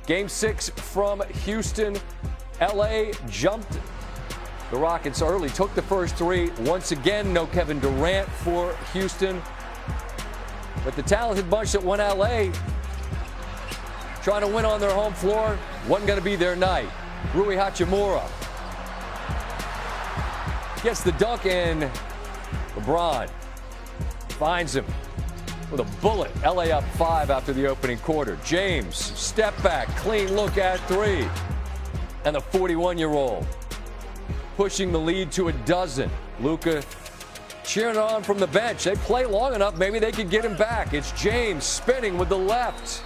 Game 6 from Houston. LA jumped the Rockets early, took the first three. Once again, no Kevin Durant for Houston. But the talented bunch that won LA, trying to win on their home floor, wasn't going to be their night. Rui Hachimura gets the dunk, and LeBron finds him with a bullet. LA up 5 after the opening quarter. James, step back, clean look at three. And the 41-year-old pushing the lead to a dozen. Luka cheering on from the bench. They play long enough, maybe they could get him back. It's James spinning with the left.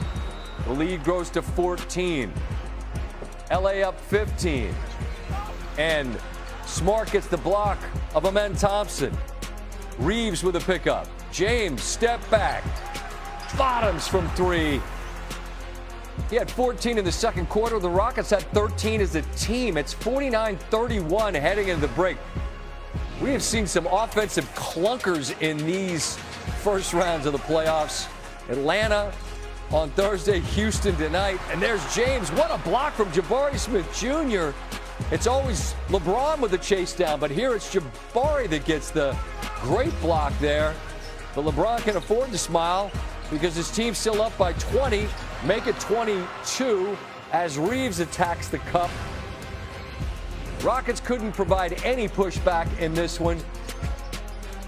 The lead grows to 14. LA up 15. And Smart gets the block of Amen Thompson. Reeves with a pickup. James, step back. Bottoms from three. He had 14 in the second quarter. The Rockets had 13 as a team. It's 49-31 heading into the break. We have seen some offensive clunkers in these first rounds of the playoffs. Atlanta on Thursday, Houston tonight. And there's James. What a block from Jabari Smith Jr. It's always LeBron with the chase down, but here it's Jabari that gets the great block there. But LeBron can afford to smile because his team's still up by 20. Make it 22 as Reeves attacks the cup. Rockets couldn't provide any pushback in this one.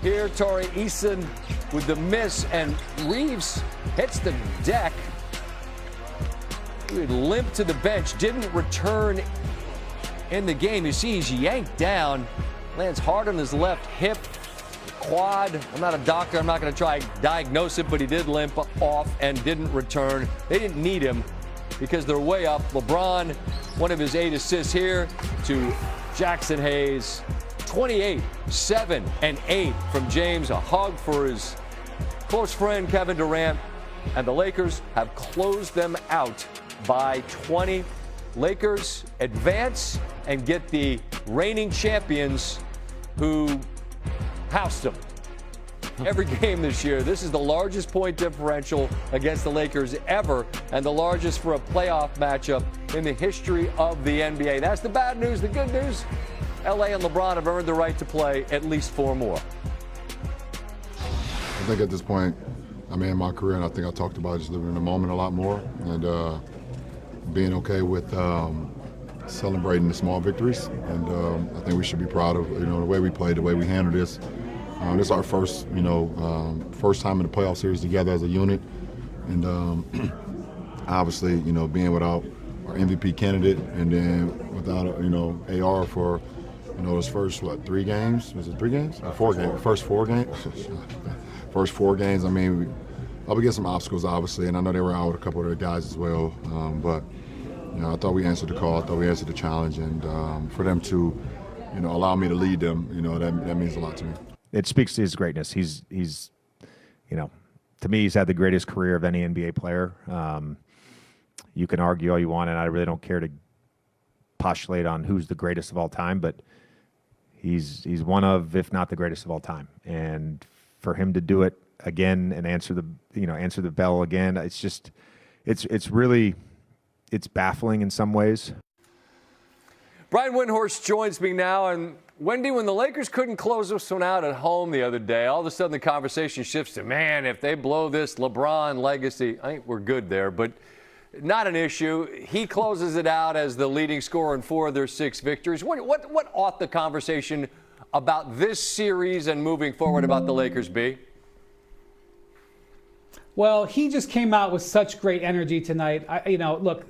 Here, Tari Eason with the miss, and Reeves hits the deck. He would limp to the bench, didn't return in the game. You see he's yanked down, lands hard on his left hip, quad. I'm not a doctor. I'm not going to try to diagnose it, but he did limp off and didn't return. They didn't need him because they're way up. LeBron, one of his 8 assists here to Jackson Hayes. 28, 7, and 8 from James. A hug for his close friend Kevin Durant. And the Lakers have closed them out by 20. Lakers advance and get the reigning champions who housed them every game this year. This is the largest point differential against the Lakers ever, and the largest for a playoff matchup in the history of the NBA. That's the bad news. The good news, LA and LeBron have earned the right to play at least 4 more. I think at this point, in my career, and I think I talked about just living in the moment a lot more, and being okay with celebrating the small victories. And I think we should be proud of the way we played, the way we handled this. This is our first, first time in the playoff series together as a unit, and obviously, being without our MVP candidate, and then without, AR for, his first 3 games? Was it 3 games? 4 games. First 4 games. First 4 games. Up against some obstacles, obviously, and I know they were out with a couple of their guys as well. But I thought we answered the call. I thought we answered the challenge, and for them to, allow me to lead them, that means a lot to me. It speaks to his greatness. He's to me, he's had the greatest career of any NBA player. You can argue all you want, and I really don't care to postulate on who's the greatest of all time, but he's one of, if not the greatest of all time. And for him to do it again and answer the bell again, it's really baffling in some ways. Brian Windhorst joins me now. And Wendy, when the Lakers couldn't close this one out at home the other day, all of a sudden the conversation shifts to, man, if they blow this LeBron legacy, I think we're good there, but not an issue. He closes it out as the leading scorer in 4 of their 6 victories. What ought the conversation about this series and moving forward about the Lakers be? Well, he just came out with such great energy tonight. Look,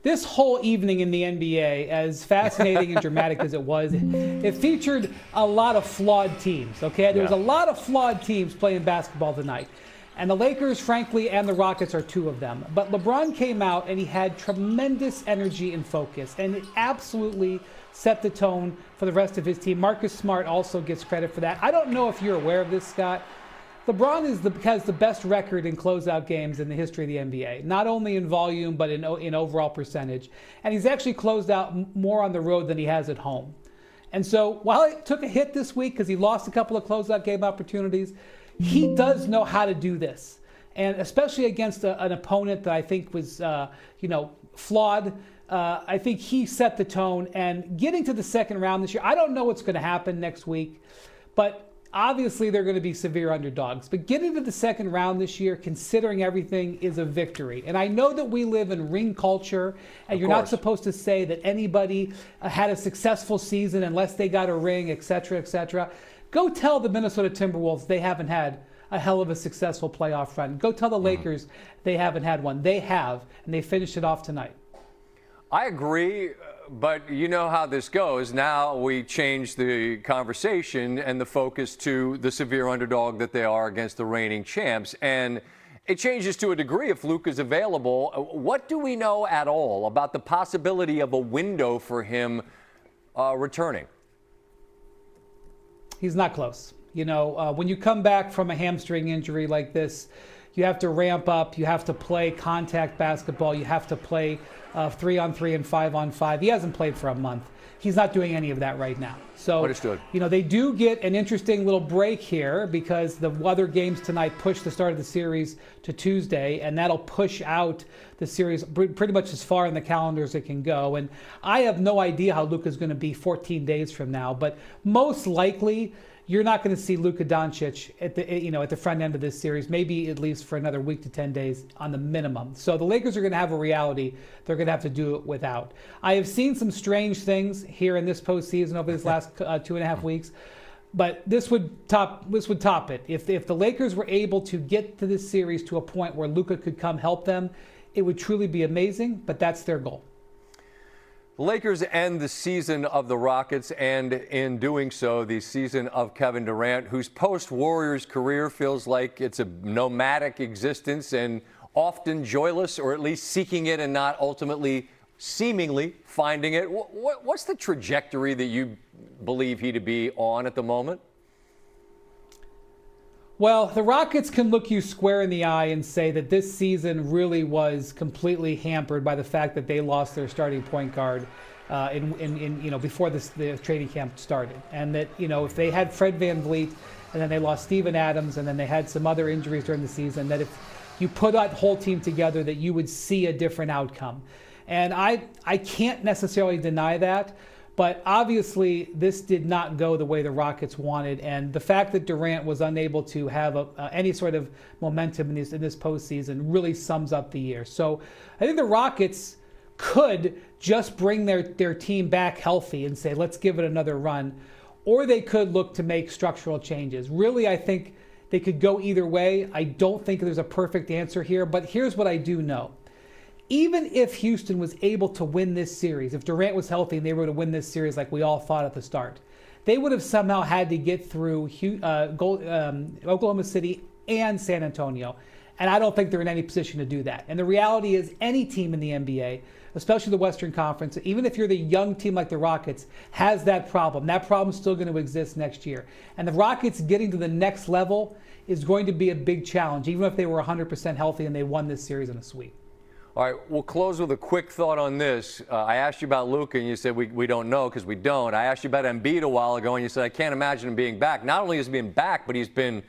this whole evening in the NBA, as fascinating and dramatic as it was, it featured a lot of flawed teams, okay? There was a lot of flawed teams playing basketball tonight. And the Lakers, frankly, and the Rockets are 2 of them. But LeBron came out and he had tremendous energy and focus, and it absolutely set the tone for the rest of his team. Marcus Smart also gets credit for that. I don't know if you're aware of this, Scott. LeBron has the best record in closeout games in the history of the NBA, not only in volume, but in overall percentage. And he's actually closed out more on the road than he has at home. And so while it took a hit this week because he lost a couple of closeout game opportunities, he does know how to do this. And especially against an opponent that I think was, flawed. I think he set the tone. And getting to the second round this year, I don't know what's going to happen next week, but obviously they're going to be severe underdogs. But getting to the second round this year, considering everything, is a victory. And I know that we live in ring culture, and you're not supposed to say that anybody had a successful season unless they got a ring, et cetera, et cetera. Go tell the Minnesota Timberwolves they haven't had a hell of a successful playoff run. Go tell the Lakers they haven't had one. They have, and they finished it off tonight. I agree, but you know how this goes. Now we change the conversation and the focus to the severe underdog that they are against the reigning champs. And it changes to a degree if Luke is available. What do we know at all about the possibility of a window for him returning? He's not close. You know, when you come back from a hamstring injury like this, you have to ramp up. You have to play contact basketball. You have to play 3-on-3 and 5-on-5. He hasn't played for a month. He's not doing any of that right now. So, understood. You know, they do get an interesting little break here because the other games tonight push the start of the series to Tuesday, and that'll push out the series pretty much as far in the calendar as it can go. And I have no idea how Luka's going to be 14 days from now, but most likely you're not going to see Luka Doncic at the front end of this series, maybe at least for another week to 10 days on the minimum. So the Lakers are going to have a reality they're going to have to do it without. I have seen some strange things here in this postseason over these last 2.5 weeks, but this would top it. If the Lakers were able to get to this series to a point where Luka could come help them, it would truly be amazing, but that's their goal. The Lakers end the season of the Rockets, and in doing so, the season of Kevin Durant, whose post-Warriors career feels like it's a nomadic existence and often joyless, or at least seeking it and not ultimately seemingly finding it. What's the trajectory that you believe he to be on at the moment? Well, the Rockets can look you square in the eye and say that this season really was completely hampered by the fact that they lost their starting point guard before the training camp started, and that if they had Fred VanVleet and then they lost Steven Adams and then they had some other injuries during the season, that if you put that whole team together, that you would see a different outcome. And I can't necessarily deny that. But obviously, this did not go the way the Rockets wanted, and the fact that Durant was unable to have any sort of momentum in this postseason really sums up the year. So I think the Rockets could just bring their team back healthy and say, let's give it another run, or they could look to make structural changes. Really, I think they could go either way. I don't think there's a perfect answer here, but here's what I do know. Even if Houston was able to win this series, if Durant was healthy and they were to win this series like we all thought at the start, they would have somehow had to get through Oklahoma City and San Antonio. And I don't think they're in any position to do that. And the reality is any team in the NBA, especially the Western Conference, even if you're the young team like the Rockets, has that problem. That problem's still going to exist next year. And the Rockets getting to the next level is going to be a big challenge, even if they were 100% healthy and they won this series in a sweep. All right, we'll close with a quick thought on this. I asked you about Luka, and you said we don't know because we don't. I asked you about Embiid a while ago, and you said I can't imagine him being back. Not only is he being back, but he's been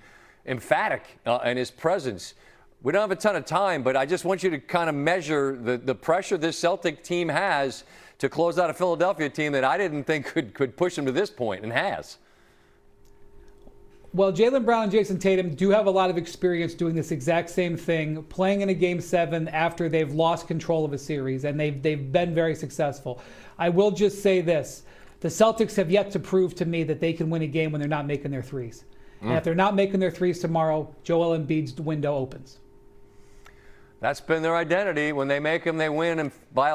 emphatic in his presence. We don't have a ton of time, but I just want you to kind of measure the pressure this Celtic team has to close out a Philadelphia team that I didn't think could push them to this point, and has. Well, Jaylen Brown and Jason Tatum do have a lot of experience doing this exact same thing, playing in a Game 7 after they've lost control of a series, and they've been very successful. I will just say this. The Celtics have yet to prove to me that they can win a game when they're not making their threes. And if they're not making their threes tomorrow, Joel Embiid's window opens. That's been their identity. When they make them, they win. And by